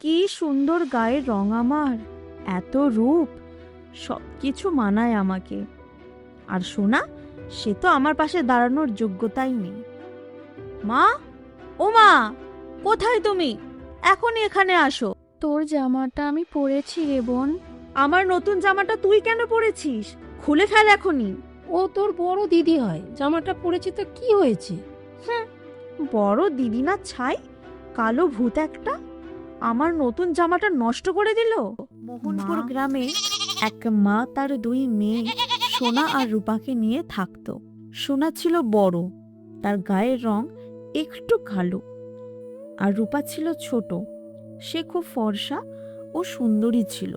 কি সুন্দর গায়ের রং আমার, এত রূপ, সব কিছু মানায় আমাকে। আর সোনা, সে তো আমার পাশে দাঁড়ানোর যোগ্যতাই নেই। মা, ও মা, কোথায় তুমি? এখনই এখানে আসো। তোর জামাটা আমি পরেছি রে বোন। আমার নতুন জামাটা তুই কেন পরেছিস? খুলে ফেল এখনই। ও তোর বড় দিদি হয়, জামাটা পরেছি তো কি হয়েছে? বড় দিদি না ছাই, কালো ভূত একটা আমার নতুন জামাটা নষ্ট করে দিল। মোহনপুর গ্রামে এক মা তার দুই মেয়ে সোনা আর রূপাকে নিয়ে থাকতো। সোনা ছিল বড়, তার গায়ের রং একটু কালো, আর রূপা ছিল ছোট, সে খুব ফর্সা ও সুন্দরী ছিল।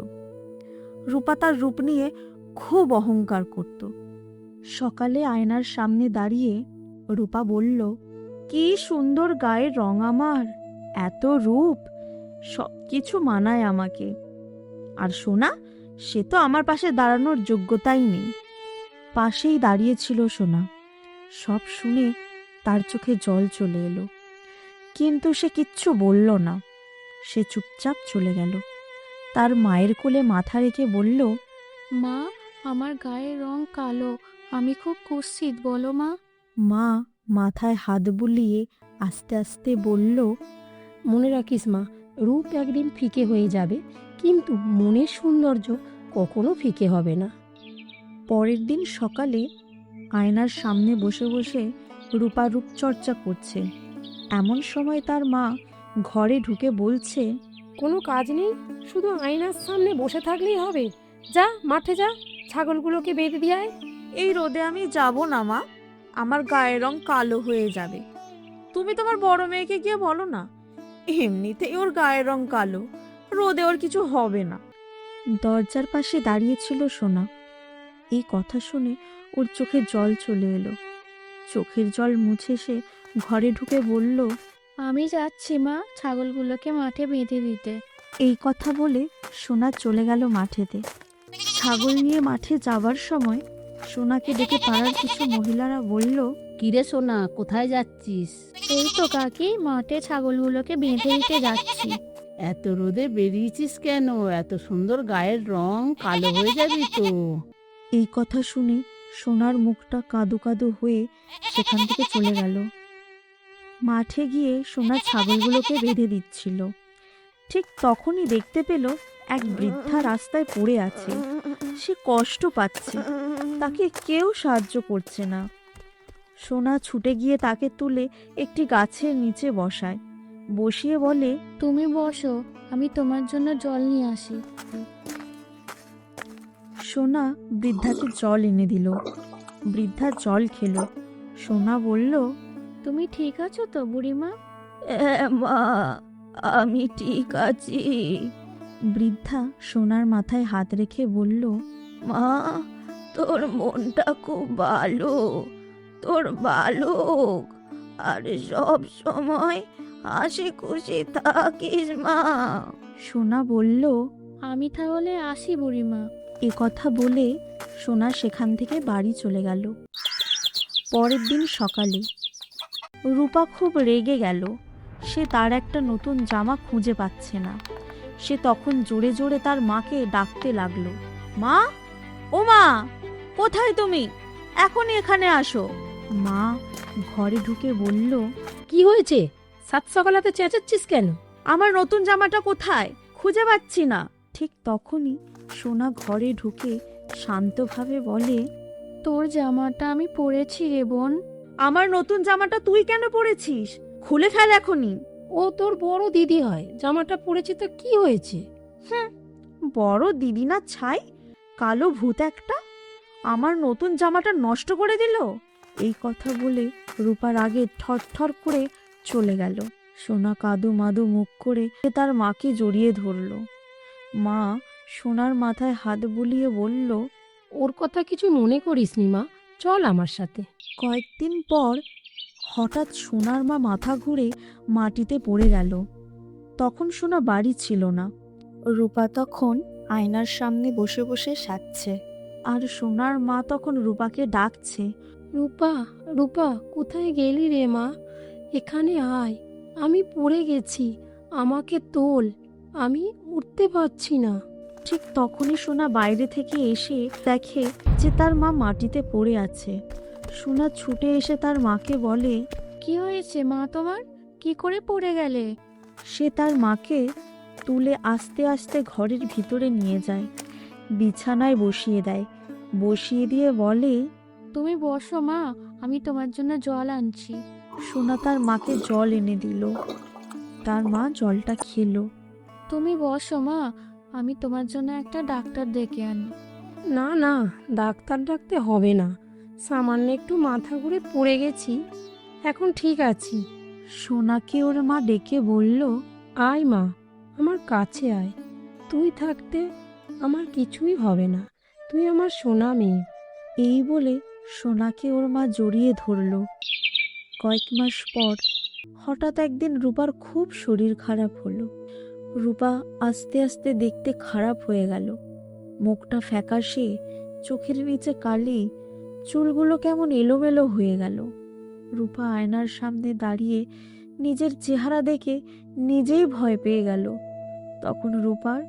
রূপা তার রূপ নিয়ে খুব অহংকার করত। সকালে আয়নার সামনে দাঁড়িয়ে রূপা বলল, কি সুন্দর গায়ের রং আমার, এত রূপ, সব কিছু মানায় আমাকে। আর সোনা, সে তো আমার পাশে দাঁড়ানোর যোগ্যতাই নেই। পাশেই দাঁড়িয়েছিল সোনা। সব শুনে তার চোখে জল চলে এলো, কিন্তু সে কিচ্ছু বলল না। সে চুপচাপ চলে গেল। তার মায়ের কোলে মাথা রেখে বলল, মা, আমার গায়ের রং কালো, আমি খুব কুৎসিত, বলো মা। মা মাথায় হাত বুলিয়ে আস্তে আস্তে বলল, মনে রাখিস মা, রূপ একদিন ফিকে হয়ে যাবে, কিন্তু মনের সৌন্দর্য কখনো ফিকে হবে না। পরের দিন সকালে আয়নার সামনে বসে বসে রূপা রূপচর্চা করছে। এমন সময় তার মা ঘরে ঢুকে বলছে, কোনো কাজ নেই, শুধু আয়নার সামনে বসে থাকলেই হবে। যা মাঠে যা, ছাগলগুলোকে বেঁধে দিয়ে আয়। এই রোদে আমি যাব না মা, আমার গায়ের রং কালো হয়ে যাবে। তুমি তোমার বড় মেয়েকে গিয়ে বলো না, এমনিতেই ওর গায়ের রং কালো, রোদে ওর কিছু হবে না। দরজার পাশে দাঁড়িয়েছিল সোনা। এই কথা শুনে ওর চোখে জল চলে এলো। চোখের জল মুছে সে ঘরে ঢুকে বলল, আমি যাচ্ছি মা, ছাগলগুলোকে মাঠে বেঁধে দিতে। এই কথা বলে সোনা চলে গেল মাঠেতে। ছাগল নিয়ে মাঠে যাবার সময় সোনাকে ডেকে পাড়ার কিছু মহিলারা বলল, কিরে সোনা, কোথায় যাচ্ছিস? এই তো কাকি, মাঠে ছাগলগুলোকে বেঁধে দিতে যাচ্ছি। এত রোদে বেরিয়েছিস কেন? এত সুন্দর গায়ের রং, কালো হয়ে যাবি তো। এই কথা শুনে সোনার মুখটা কাদো কাদো হয়ে সেখান থেকে চলে গেল। মাঠে গিয়ে সোনা ছাগলগুলোকে বেঁধে দিচ্ছিল। ঠিক তখনই দেখতে পেল এক বৃদ্ধা রাস্তায় পড়ে আছে। সে কষ্ট পাচ্ছে, তাকে কেউ সাহায্য করছে না। সোনা ছুটে গিয়ে তাকে তুলে একটি গাছের নিচে বসায়, বসিয়ে বলে, তুমি বসো, আমি তোমার জন্য জল নিয়ে আসি। সোনা বৃদ্ধাকে জল এনে দিল। বৃদ্ধা জল খেলো। সোনা বলল, তুমি ঠিক আছো তো বুড়িমা? মা, আমি ঠিক আছি। বৃদ্ধা সোনার মাথায় হাত রেখে বলল, মা, তোর মনটা খুব ভালো, তোর বালক, আর সব সময় হাসি খুশি থাকিস মা। সোনা বলল, আমি তাহলে আসি বুড়িমা। এ কথা বলে সোনা সেখান থেকে বাড়ি চলে গেল। পরের দিন সকালে রূপা খুব রেগে গেল। সে তার একটা নতুন জামা খুঁজে পাচ্ছে না। সে তখন জোরে জোরে তার মাকে ডাকতে লাগলো, মা, ও মা, কোথায় তুমি? এখনই এখানে আসো। মা ঘরে ঢুকে বলল, কি হয়েছে? সাত সকালাতে চেঁচাচ্ছিস কেন? আমার নতুন জামাটা কোথায়? খুঁজে পাচ্ছি না। ঠিক তখনই সোনা ঘরে ঢুকে শান্তভাবে বলে, তোর জামাটা আমি পরেছি রে বোন। আমার নতুন জামাটা তুই কেন পরেছিস? খুলে ফেল এখনই। ও তোর বড় দিদি হয়, জামাটা পরেছি তো কি হয়েছে? বড় দিদি না ছাই, কালো ভূত একটা আমার নতুন জামাটা নষ্ট করে দিল। এই কথা বলে রূপার আগে থরথর করে চলে গেল। সোনা কাদো মাদো মুখ করে তার মাকে জড়িয়ে ধরল। মা সোনার মাথায় হাত বুলিয়ে বলল, ওর কথা কিছু মনে করিস নি মা, চল আমার সাথে। কয়েকদিন পর হঠাৎ সোনার মা মাথা ঘুরে মাটিতে পড়ে গেল। তখন সোনা বাড়ি ছিল না। রূপা তখন আয়নার সামনে বসে বসে সাজছে, আর সোনার মা তখন রূপাকে ডাকছে, রূপা, রূপা, কোথায় গেলি রে মা? এখানে আয়, আমি পড়ে গেছি, আমাকে তোল। আমি উঠতে পারছি না। ঠিক তখনই সোনা বাইরে থেকে এসে দেখে যে তার মা মাটিতে পড়ে আছে। সোনা ছুটে এসে তার মাকে বলে। কি হয়েছে মা তোমার? কি করে পড়ে গেলে? সে তার মাকে তুলে আস্তে আস্তে ঘরের ভিতরে নিয়ে যায়, বিছানায় বসিয়ে দেয়, বসিয়ে দিয়ে বলে। তুমি বসো মা, আমি তোমার জন্য জল আনছি। সোনা তার মাকে জল এনে দিল। তার মা জলটা খেলো। তুমি বসো মা, আমি তোমার জন্য একটা ডাক্তার ডেকে আনি। না না, ডাক্তার ডাকতে হবে না, সামান্য একটু মাথা ঘুরে পড়ে গেছি, এখন ঠিক আছি। সোনাকে ওর মা ডেকে বলল। আয় মা, আমার কাছে আয়, তুই থাকতে আমার কিছুই হবে না, তুই আমার সোনা মেয়ে। এই বলে সোনাকে ওর মা জড়িয়ে ধরল। কয়েক মাস পর হঠাৎ একদিন রূপার খুব শরীর খারাপ হলো। রূপা আস্তে আস্তে দেখতে খারাপ হয়ে গেল। মুখটা ফ্যাকাশে, চোখের নিচে কালি, চুলগুলো কেমন এলোমেলো হয়ে গেল। রূপা আয়নার সামনে দাঁড়িয়ে নিজের চেহারা দেখে নিজেই ভয় পেয়ে গেল। তখন রূপার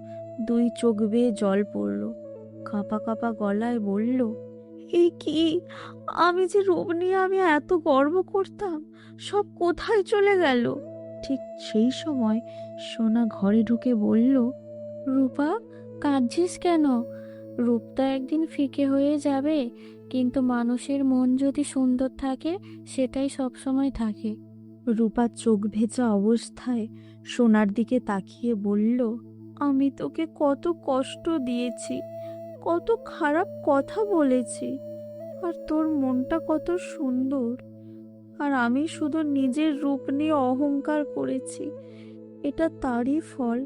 দুই চোখ বেয়ে জল পড়ল। কাঁপা কাঁপা গলায় বলল, এই কি, আমি যে রূপ নিয়ে আমি এত গর্ব করতাম, সব কোথায় চলে গেল? ঠিক সেই সময় সোনা ঘরে ঢুকে বলল। রূপা, কাঁদছিস কেন? রূপটা একদিন ফিকে হয়ে যাবে, কিন্তু মানুষের মন যদি সুন্দর থাকে সেটাই সবসময় থাকে। রূপা চোখ ভেজা অবস্থায় সোনার দিকে তাকিয়ে বলল, আমি তোকে কত কষ্ট দিয়েছি, কত খারাপ কথা বলেছি, আর তোর মনটা কত সুন্দর, আর আমি শুধু নিজের রূপ নিয়ে অহংকার করেছি, এটা তারই ফল।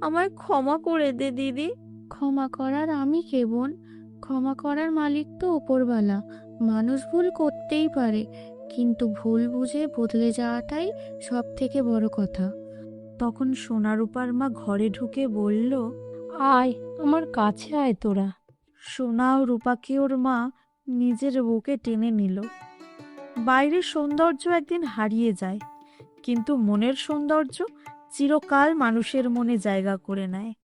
আমায় ক্ষমা করে দে দিদি। ক্ষমা করার আমি কে বোন? ক্ষমা করার মালিক তো উপরওয়ালা। মানুষ ভুল করতেই পারে, কিন্তু ভুল বুঝে বদলে যাওয়াটাই সব থেকে বড় কথা। তখন সোনা রূপার মা ঘরে ঢুকে বলল। আয়, আমার কাছে আয় তোরা। সোনা ও রূপাকে ওর মা নিজের বুকে টেনে নিল। বাইরের সৌন্দর্য একদিন হারিয়ে যায়, কিন্তু মনের সৌন্দর্য চিরকাল মানুষের মনে জায়গা করে নেয়।